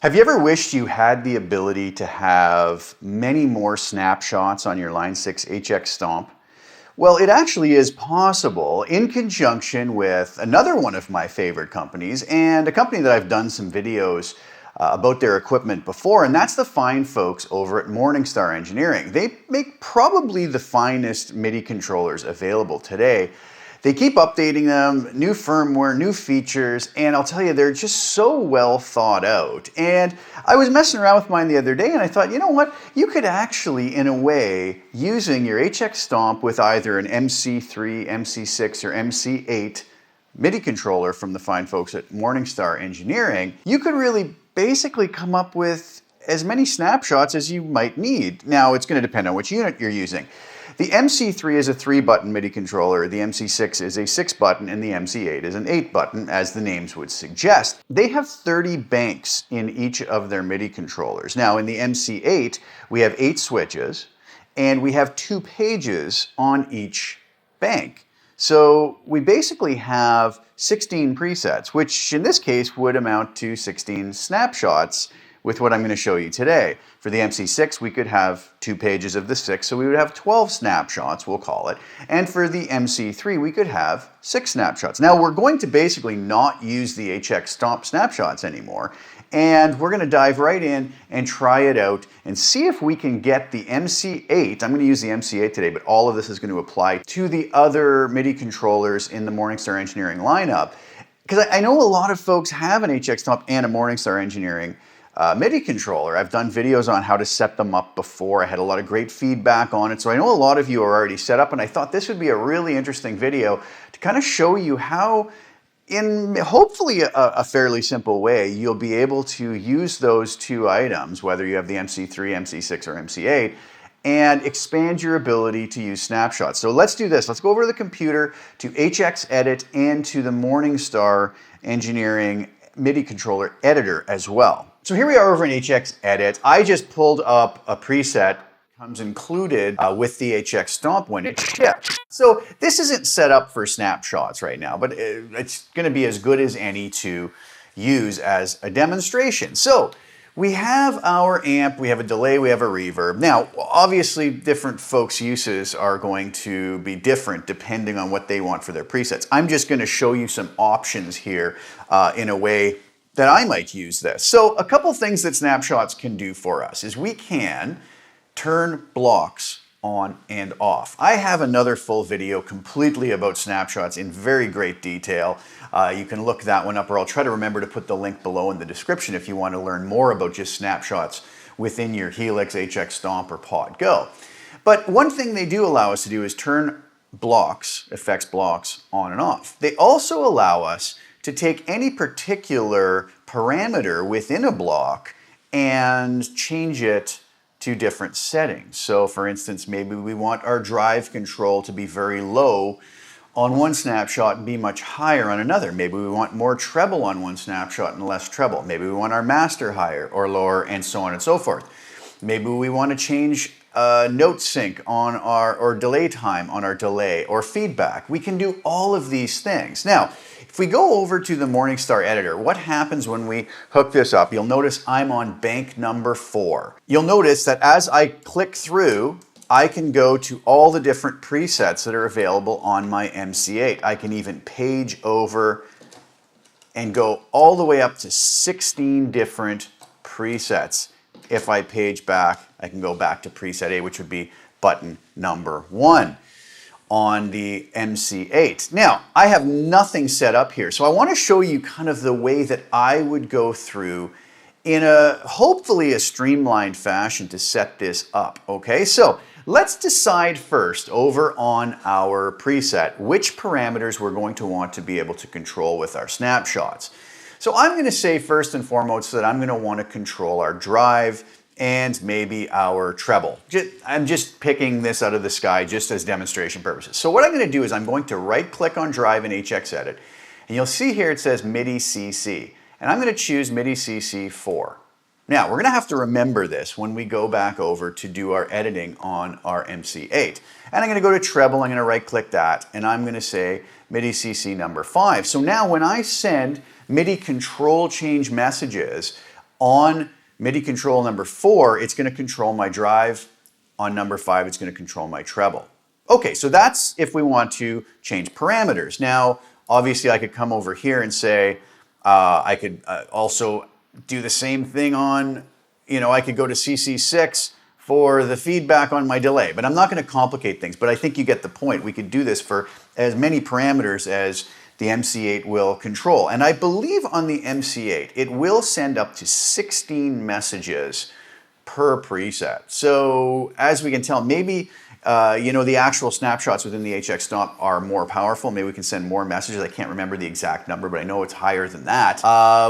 Have you ever wished you had the ability to have many more snapshots on your Line 6 HX Stomp? Well, it actually is possible in conjunction with another one of my favorite companies and a company that I've done some videos about their equipment before, and that's the fine folks over at Morningstar Engineering. They make probably the finest MIDI controllers available today. They keep updating them, new firmware, new features, and I'll tell you, they're just so well thought out. And I was messing around with mine the other day and I thought, you know what? You could actually, in a way, using your HX Stomp with either an MC3, MC6, or MC8 MIDI controller from the fine folks at Morningstar Engineering, you could really basically come up with as many snapshots as you might need. Now, it's going to depend on which unit you're using. The MC3 is a 3-button MIDI controller, the MC6 is a 6-button, and the MC8 is an 8-button, as the names would suggest. They have 30 banks in each of their MIDI controllers. Now, in the MC8, we have 8 switches, and we have 2 pages on each bank. So we basically have 16 presets, which in this case would amount to 16 snapshots with what I'm going to show you today. For the MC6, we could have 2 pages of the 6, so we would have 12 snapshots, we'll call it. And for the MC3, we could have 6 snapshots. Now, we're going to basically not use the HX Stomp snapshots anymore, and we're going to dive right in and try it out and see if we can get the MC8. I'm going to use the MC8 today, but all of this is going to apply to the other MIDI controllers in the Morningstar Engineering lineup. Because I know a lot of folks have an HX Stomp and a Morningstar Engineering MIDI controller. I've done videos on how to set them up before. I had a lot of great feedback on it, so I know a lot of you are already set up, and I thought this would be a really interesting video to kind of show you how, in hopefully a fairly simple way, you'll be able to use those 2 items, whether you have the MC3, MC6, or MC8, and expand your ability to use snapshots. So let's do this. Let's go over to the computer, to HX Edit, and to the Morningstar Engineering MIDI controller editor as well. So here we are over in HX Edit. I just pulled up a preset, comes included with the HX Stomp when it shipped. So this isn't set up for snapshots right now, but it's going to be as good as any to use as a demonstration. So we have our amp, we have a delay, we have a reverb. Now, obviously, different folks' uses are going to be different depending on what they want for their presets. I'm just going to show you some options here in a way that I might use this. So a couple things that snapshots can do for us is we can turn blocks on and off. I have another full video completely about snapshots in very great detail. You can look that one up, or I'll try to remember to put the link below in the description if you want to learn more about just snapshots within your Helix, HX Stomp, or Pod Go. But one thing they do allow us to do is turn blocks, effects blocks, on and off. They also allow us to take any particular parameter within a block and change it to different settings. So for instance, maybe we want our drive control to be very low on one snapshot and be much higher on another. Maybe we want more treble on one snapshot and less treble. Maybe we want our master higher or lower, and so on and so forth. Maybe we want to change note sync on or delay time on our delay, or feedback. We can do all of these things. Now, if we go over to the Morningstar editor, what happens when we hook this up? You'll notice I'm on bank number 4. You'll notice that as I click through, I can go to all the different presets that are available on my MC8. I can even page over and go all the way up to 16 different presets. If I page back, I can go back to preset A, which would be button number 1 on the MC8. Now, I have nothing set up here, so I want to show you kind of the way that I would go through in hopefully a streamlined fashion to set this up, okay? So let's decide first over on our preset which parameters we're going to want to be able to control with our snapshots. So I'm going to say first and foremost that I'm going to want to control our drive and maybe our treble. I'm just picking this out of the sky just as demonstration purposes. So what I'm going to do is I'm going to right click on drive in HX Edit, and you'll see here it says MIDI CC, and I'm going to choose MIDI CC 4. Now we're going to have to remember this when we go back over to do our editing on our MC8. And I'm going to go to treble, I'm going to right click that, and I'm going to say MIDI CC number 5. So now when I send MIDI control change messages, On MIDI control number 4, it's going to control my drive. On number 5, it's going to control my treble. Okay, so that's if we want to change parameters. Now, obviously, I could come over here and say, I could also do the same thing on, I could go to CC6 for the feedback on my delay, but I'm not going to complicate things, but I think you get the point. We could do this for as many parameters as the MC8 will control. And I believe on the MC8, it will send up to 16 messages per preset. So as we can tell, maybe the actual snapshots within the HX Stomp are more powerful. Maybe we can send more messages. I can't remember the exact number, but I know it's higher than that.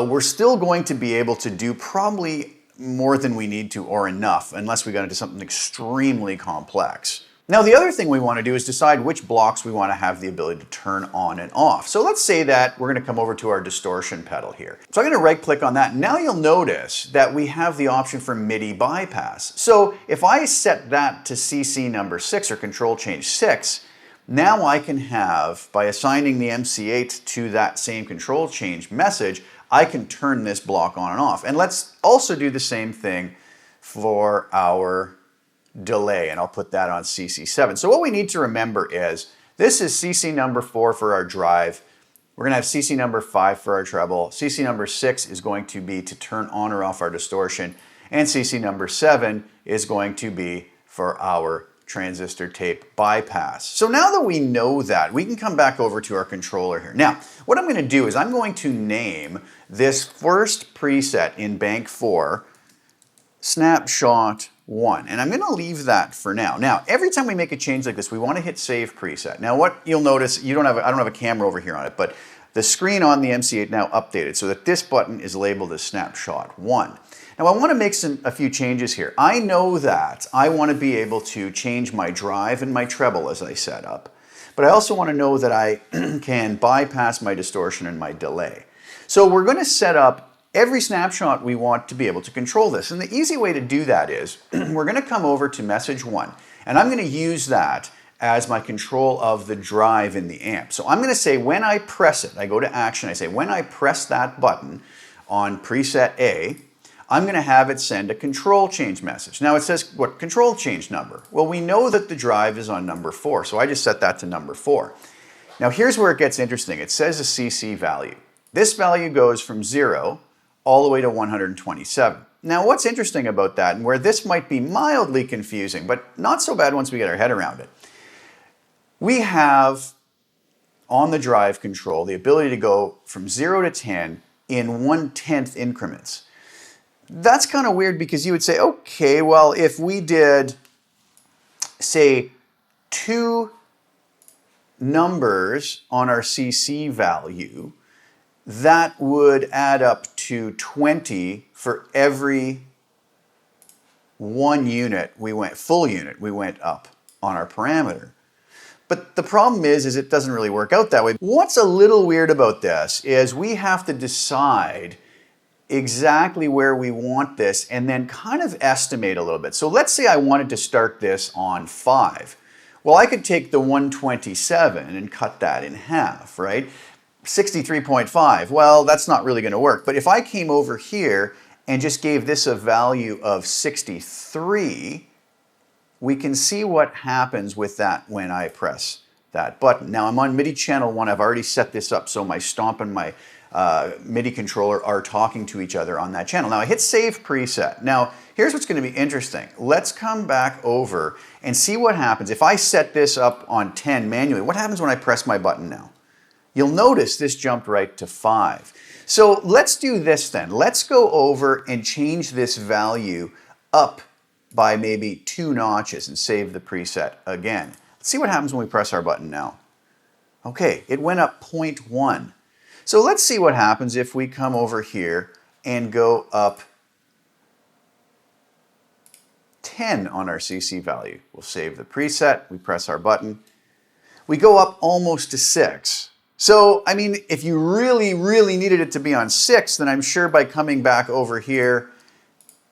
We're still going to be able to do probably more than we need to or enough, unless we got into something extremely complex. Now, the other thing we want to do is decide which blocks we want to have the ability to turn on and off. So let's say that we're going to come over to our distortion pedal here. So I'm going to right click on that. Now you'll notice that we have the option for MIDI bypass. So if I set that to CC number 6 or control change 6, now I can have, by assigning the MC8 to that same control change message, I can turn this block on and off. And let's also do the same thing for our delay, and I'll put that on CC7. So what we need to remember is this is CC number 4 for our drive. We're going to have CC number 5 for our treble. CC number 6 is going to be to turn on or off our distortion, and CC number 7 is going to be for our transistor tape bypass. So now that we know that, we can come back over to our controller here. Now, what I'm going to do is I'm going to name this first preset in bank 4 Snapshot 1, and I'm going to leave that for now. Now, every time we make a change like this, we want to hit Save Preset. Now, what you'll notice, I don't have a camera over here on it, but the screen on the MC8 now updated so that this button is labeled as Snapshot 1. Now, I want to make a few changes here. I know that I want to be able to change my drive and my treble as I set up, but I also want to know that I can bypass my distortion and my delay. So we're going to set up every snapshot we want to be able to control this. And the easy way to do that is we're going to come over to message 1, and I'm going to use that as my control of the drive in the amp. So I'm going to say when I press it, I go to action, I say when I press that button on preset A, I'm going to have it send a control change message. Now it says what control change number? Well, we know that the drive is on number 4, so I just set that to number 4. Now here's where it gets interesting. It says a CC value. This value goes from 0 all the way to 127. Now what's interesting about that, and where this might be mildly confusing, but not so bad once we get our head around it, we have on the drive control the ability to go from 0 to 10 in 1/10 increments. That's kind of weird because you would say, okay, well, if we did, say, 2 numbers on our CC value, that would add up to 20 for every 1 unit full unit we went up on our parameter. But the problem is it doesn't really work out that way. What's a little weird about this is we have to decide exactly where we want this and then kind of estimate a little bit. So let's say I wanted to start this on 5. Well, I could take the 127 and cut that in half, right? 63.5, well, that's not really going to work. But if I came over here and just gave this a value of 63, we can see what happens with that when I press that button. Now I'm on MIDI channel 1. I've already set this up so my Stomp and my MIDI controller are talking to each other on that channel. Now I hit Save Preset. Now here's what's going to be interesting. Let's come back over and see what happens. If I set this up on 10 manually, what happens when I press my button now? You'll notice this jumped right to 5. So let's do this then. Let's go over and change this value up by maybe 2 notches and save the preset again. Let's see what happens when we press our button now. Okay, it went up 0.1. So let's see what happens if we come over here and go up 10 on our CC value. We'll save the preset, we press our button. We go up almost to 6. So, I mean, if you really, really needed it to be on 6, then I'm sure by coming back over here,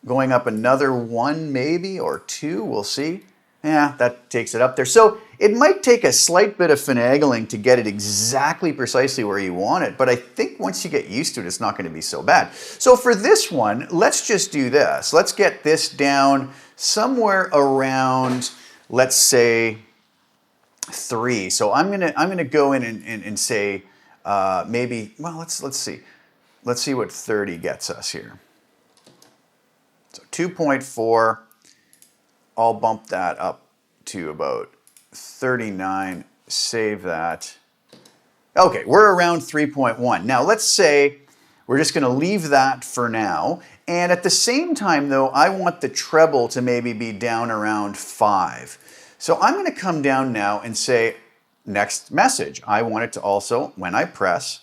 going up another 1 maybe, or 2, we'll see. Yeah, that takes it up there. So it might take a slight bit of finagling to get it exactly precisely where you want it, but I think once you get used to it, it's not going to be so bad. So for this one, let's just do this. Let's get this down somewhere around, let's say, 3. So I'm gonna go in and say maybe, well, let's see. Let's see what 30 gets us here. So 2.4. I'll bump that up to about 39, save that. Okay, we're around 3.1. Now let's say we're just gonna leave that for now. And at the same time though, I want the treble to maybe be down around 5. So I'm gonna come down now and say, next message. I want it to also, when I press,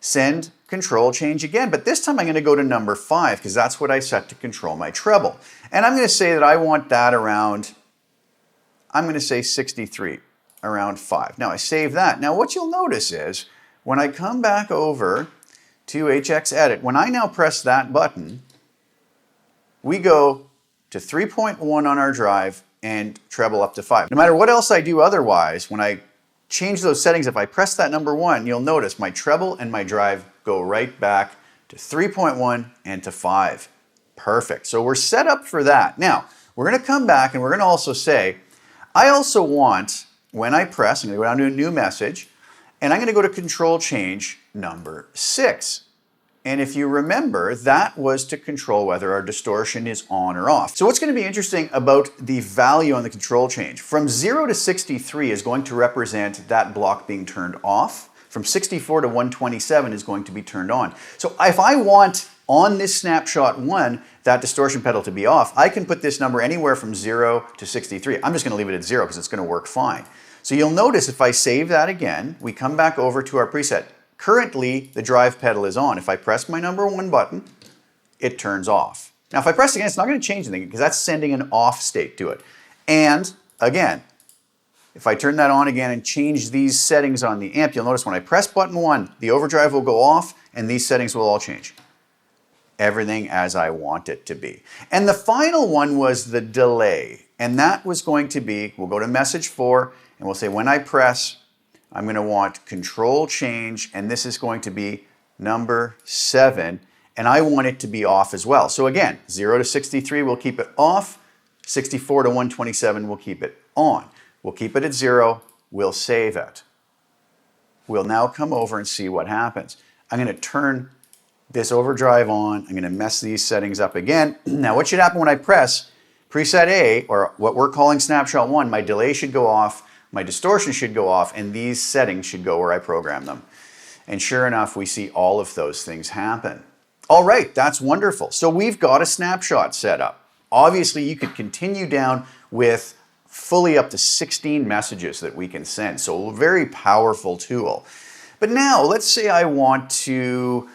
send control change again, but this time I'm going to go to number 5 because that's what I set to control my treble. And I'm going to say that I want that around, I'm going to say 63, around 5. Now I save that. Now what you'll notice is when I come back over to HX Edit, when I now press that button, we go to 3.1 on our drive and treble up to 5. No matter what else I do otherwise, when I change those settings, if I press that number 1, you'll notice my treble and my drive go right back to 3.1 and to 5. Perfect. So we're set up for that. Now, we're going to come back and we're going to also say, I also want, when I press, I'm going to go down to a new message, and I'm going to go to control change number 6. And if you remember, that was to control whether our distortion is on or off. So what's going to be interesting about the value on the control change, from 0 to 63 is going to represent that block being turned off. From 64 to 127 is going to be turned on. So if I want on this snapshot 1 that distortion pedal to be off, I can put this number anywhere from 0 to 63. I'm just going to leave it at 0 because it's going to work fine. So you'll notice if I save that again, we come back over to our preset. Currently, the drive pedal is on. If I press my number 1 button, it turns off. Now, if I press again, it's not going to change anything because that's sending an off state to it. And again, if I turn that on again and change these settings on the amp, you'll notice when I press button 1, the overdrive will go off and these settings will all change. Everything as I want it to be. And the final one was the delay. And that was going to be, we'll go to message 4 and we'll say when I press, I'm going to want control change, and this is going to be number 7, and I want it to be off as well. So again, 0 to 63, we'll keep it off. 64 to 127, we'll keep it on. We'll keep it at 0, we'll save it. We'll now come over and see what happens. I'm going to turn this overdrive on. I'm going to mess these settings up again. Now what should happen when I press preset A, or what we're calling snapshot 1, my delay should go off, my distortion should go off, and these settings should go where I program them. And sure enough, we see all of those things happen. All right, that's wonderful. So we've got a snapshot set up. Obviously, you could continue down with fully up to 16 messages that we can send. So a very powerful tool. But now, let's say I want to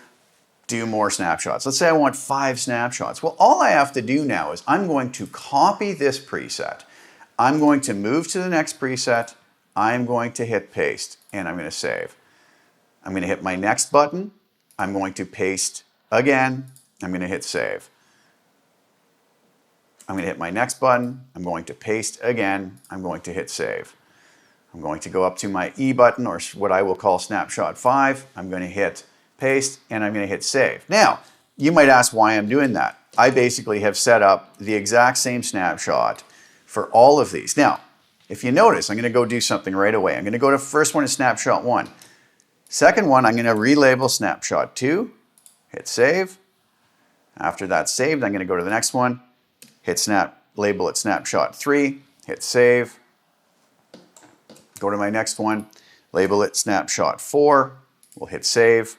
do more snapshots. Let's say I want 5 snapshots. Well, all I have to do now is I'm going to copy this preset. I'm going to move to the next preset, I'm going to hit paste, and I'm going to save. I'm going to hit my next button, I'm going to paste again, I'm going to hit save. I'm going to hit my next button, I'm going to paste again, I'm going to hit save. I'm going to go up to my E button, or what I will call snapshot 5, I'm going to hit paste, and I'm going to hit save. Now, you might ask why I'm doing that. I basically have set up the exact same snapshot for all of these. Now, if you notice, I'm going to go do something right away. I'm going to go to first one is snapshot 1. Second one, I'm going to relabel snapshot 2, hit save. After that's saved, I'm going to go to the next one, hit label it snapshot 3, hit save. Go to my next one, label it snapshot 4, we'll hit save.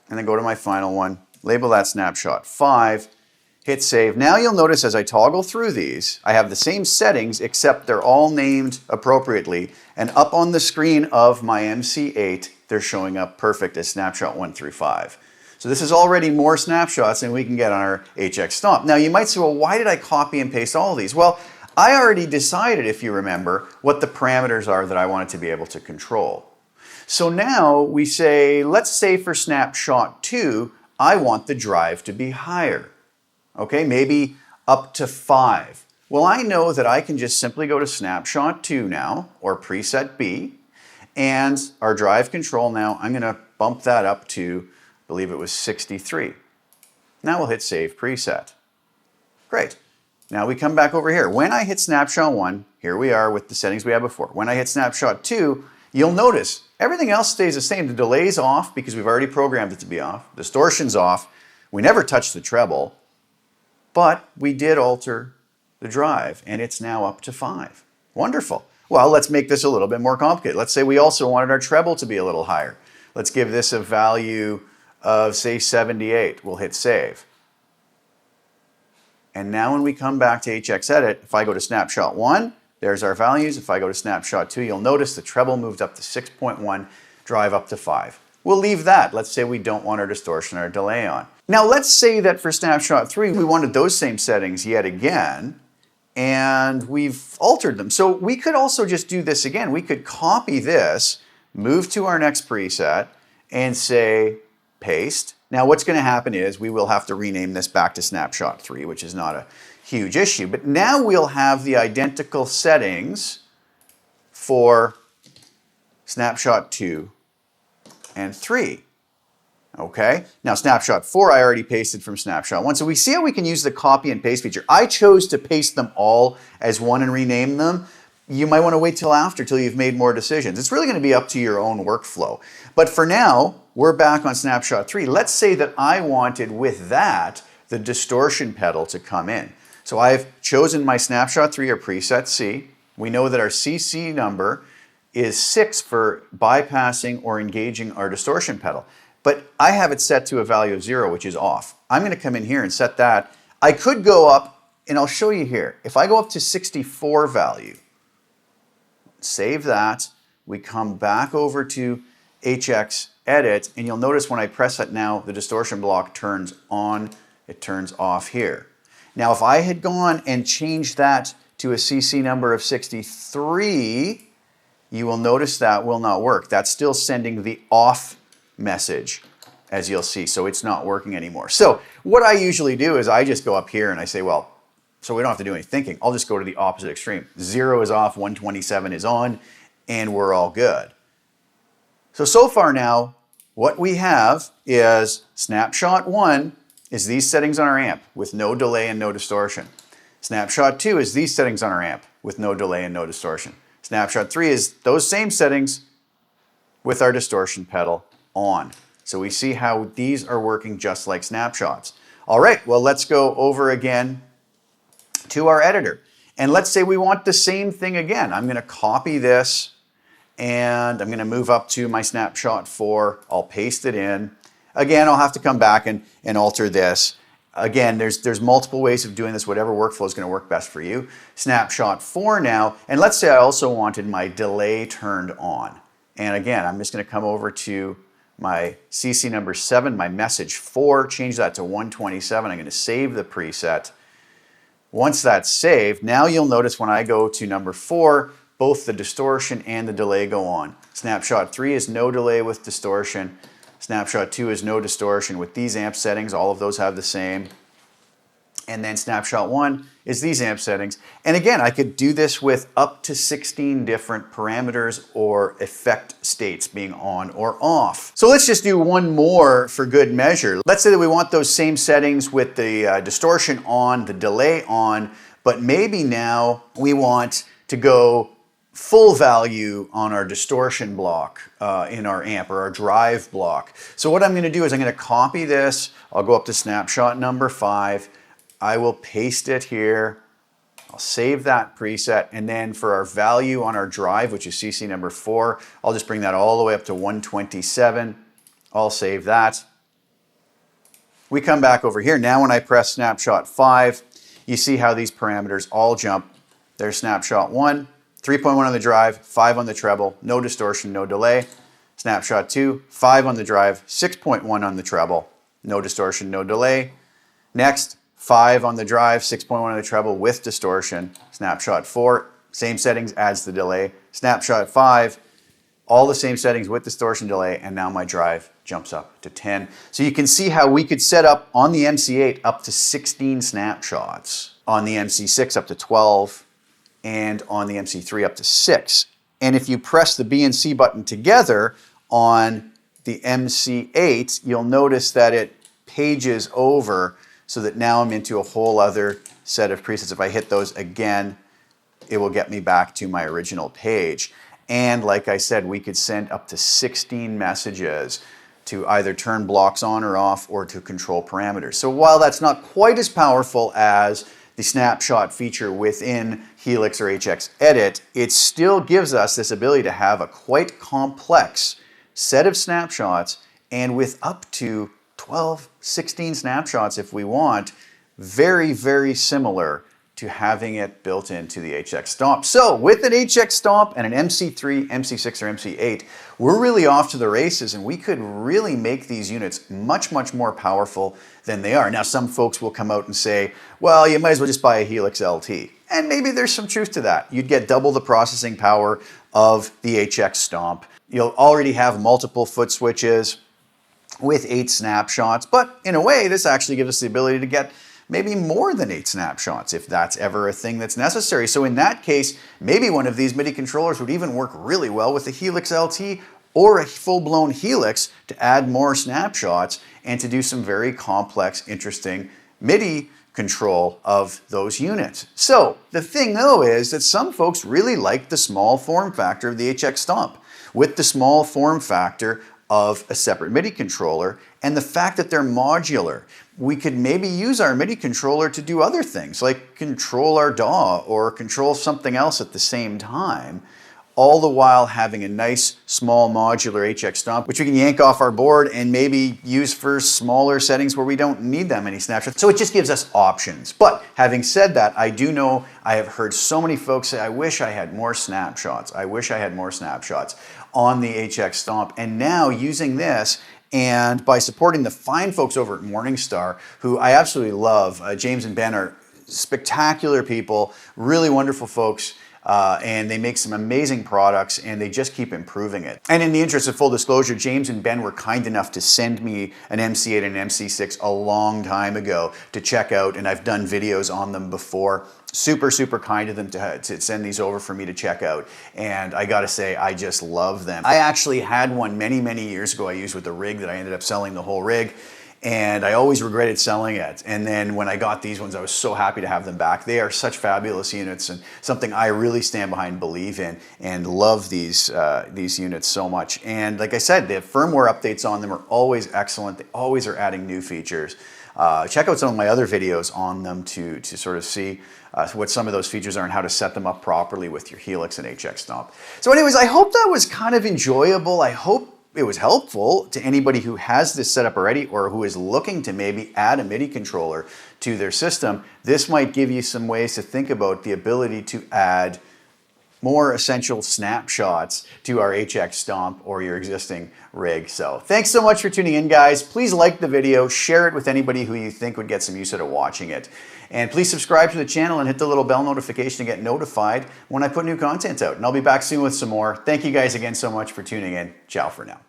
And then go to my final one, label that snapshot 5, hit save. Now you'll notice as I toggle through these, I have the same settings except they're all named appropriately, and up on the screen of my MC8, they're showing up perfect as snapshot 1 through 5. So this is already more snapshots than we can get on our HX Stomp. Now you might say, well, why did I copy and paste all of these? Well, I already decided, if you remember, what the parameters are that I wanted to be able to control. So now we say, let's say for snapshot 2, I want the drive to be higher. Okay, maybe up to 5. Well, I know that I can just simply go to Snapshot 2 now, or preset B, and our drive control now, I'm going to bump that up to, I believe it was 63. Now we'll hit Save Preset. Great. Now we come back over here. When I hit Snapshot 1, here we are with the settings we had before. When I hit Snapshot 2, you'll notice everything else stays the same. The delay's off because we've already programmed it to be off. Distortion's off. We never touched the treble, but we did alter the drive, and it's now up to 5. Wonderful. Well, let's make this a little bit more complicated. Let's say we also wanted our treble to be a little higher. Let's give this a value of, say, 78. We'll hit Save. And now when we come back to HX Edit, if I go to Snapshot 1, there's our values. If I go to Snapshot 2, you'll notice the treble moved up to 6.1, drive up to 5. We'll leave that. Let's say we don't want our distortion or delay on. Now let's say that for Snapshot 3, we wanted those same settings yet again, and we've altered them. So we could also just do this again. We could copy this, move to our next preset, and say paste. Now what's going to happen is we will have to rename this back to Snapshot 3, which is not a huge issue. But now we'll have the identical settings for Snapshot 2 and 3. Okay, now Snapshot 4 I already pasted from Snapshot 1. So we see how we can use the copy and paste feature. I chose to paste them all as one and rename them. You might want to wait till after, till you've made more decisions. It's really going to be up to your own workflow. But for now, we're back on Snapshot 3. Let's say that I wanted with that the distortion pedal to come in. So I've chosen my Snapshot 3 or preset C. We know that our CC number is 6 for bypassing or engaging our distortion pedal. But I have it set to a value of 0, which is off. I'm going to come in here and set that. I could go up, and I'll show you here. If I go up to 64 value, save that, we come back over to HX Edit, and you'll notice when I press it now, the distortion block turns on, it turns off here. Now if I had gone and changed that to a CC number of 63, you will notice that will not work. That's still sending the off message, as you'll see, so it's not working anymore. So what I usually do is I just go up here and I say, well, so we don't have to do any thinking. I'll just go to the opposite extreme. 0 is off, 127 is on, and we're all good. So far now, what we have is Snapshot 1 is these settings on our amp with no delay and no distortion. Snapshot 2 is these settings on our amp with no delay and no distortion. Snapshot 3 is those same settings with our distortion pedal on. So we see how these are working just like snapshots. All right, well, let's go over again to our editor. And let's say we want the same thing again. I'm going to copy this and I'm going to move up to my Snapshot 4. I'll paste it in. Again, I'll have to come back and alter this. Again, there's multiple ways of doing this. Whatever workflow is going to work best for you. Snapshot 4 now. And let's say I also wanted my delay turned on. And again, I'm just going to come over to my CC number 7, my message 4, change that to 127. I'm going to save the preset. Once that's saved, now you'll notice when I go to number 4, both the distortion and the delay go on. Snapshot 3 is no delay with distortion. Snapshot 2 is no distortion. With these amp settings, all of those have the same. And then Snapshot 1 is these amp settings. And again, I could do this with up to 16 different parameters or effect states being on or off. So let's just do one more for good measure. Let's say that we want those same settings with the distortion on, the delay on, but maybe now we want to go full value on our distortion block in our amp or our drive block. So what I'm going to do is I'm going to copy this. I'll go up to Snapshot number 5. I will paste it here. I'll save that preset. And then for our value on our drive, which is CC number 4, I'll just bring that all the way up to 127. I'll save that. We come back over here. Now when I press Snapshot 5, you see how these parameters all jump. There's Snapshot 1, 3.1 on the drive, 5 on the treble, no distortion, no delay. Snapshot 2, 5 on the drive, 6.1 on the treble, no distortion, no delay. Next, 5 on the drive, 6.1 on the treble with distortion. Snapshot 4, same settings, adds the delay. Snapshot 5, all the same settings with distortion delay, and now my drive jumps up to 10. So you can see how we could set up on the MC8 up to 16 snapshots, on the MC6 up to 12, and on the MC3 up to 6. And if you press the B and C button together on the MC8, you'll notice that it pages over so that now I'm into a whole other set of presets. If I hit those again, it will get me back to my original page. And like I said, we could send up to 16 messages to either turn blocks on or off or to control parameters. So while that's not quite as powerful as the snapshot feature within Helix or HX Edit, it still gives us this ability to have a quite complex set of snapshots, and with up to 12, 16 snapshots if we want, very, very similar to having it built into the HX Stomp. So with an HX Stomp and an MC3, MC6, or MC8, we're really off to the races, and we could really make these units much, much more powerful than they are. Now, some folks will come out and say, well, you might as well just buy a Helix LT. And maybe there's some truth to that. You'd get double the processing power of the HX Stomp. You'll already have multiple foot switches with 8 snapshots, but in a way, this actually gives us the ability to get maybe more than 8 snapshots if that's ever a thing that's necessary. So in that case, maybe one of these MIDI controllers would even work really well with a Helix LT or a full-blown Helix to add more snapshots and to do some very complex, interesting MIDI control of those units. So the thing though is that some folks really like the small form factor of the HX Stomp. With the small form factor of a separate MIDI controller and the fact that they're modular, we could maybe use our MIDI controller to do other things like control our DAW or control something else at the same time, all the while having a nice small modular HX Stomp, which we can yank off our board and maybe use for smaller settings where we don't need that many snapshots. So it just gives us options. But having said that, I do know I have heard so many folks say, I wish I had more snapshots. I wish I had more snapshots on the HX Stomp. And now using this, and by supporting the fine folks over at Morningstar, who I absolutely love, James and Ben are spectacular people, really wonderful folks, and they make some amazing products, and they just keep improving it. And in the interest of full disclosure, James and Ben were kind enough to send me an MC8 and an MC6 a long time ago to check out, and I've done videos on them before. Super, super kind of them to send these over for me to check out. And I gotta say, I just love them. I actually had one many, many years ago I used with the rig that I ended up selling the whole rig. And I always regretted selling it. And then when I got these ones, I was so happy to have them back. They are such fabulous units and something I really stand behind and believe in, and love these units so much. And like I said, the firmware updates on them are always excellent. They always are adding new features. Check out some of my other videos on them to sort of see what some of those features are and how to set them up properly with your Helix and HX Stomp. So anyways, I hope that was kind of enjoyable. I hope it was helpful to anybody who has this set up already or who is looking to maybe add a MIDI controller to their system. This might give you some ways to think about the ability to add more essential snapshots to our HX Stomp or your existing rig. So thanks so much for tuning in, guys. Please like the video, share it with anybody who you think would get some use out of watching it. And please subscribe to the channel and hit the little bell notification to get notified when I put new content out. And I'll be back soon with some more. Thank you guys again so much for tuning in. Ciao for now.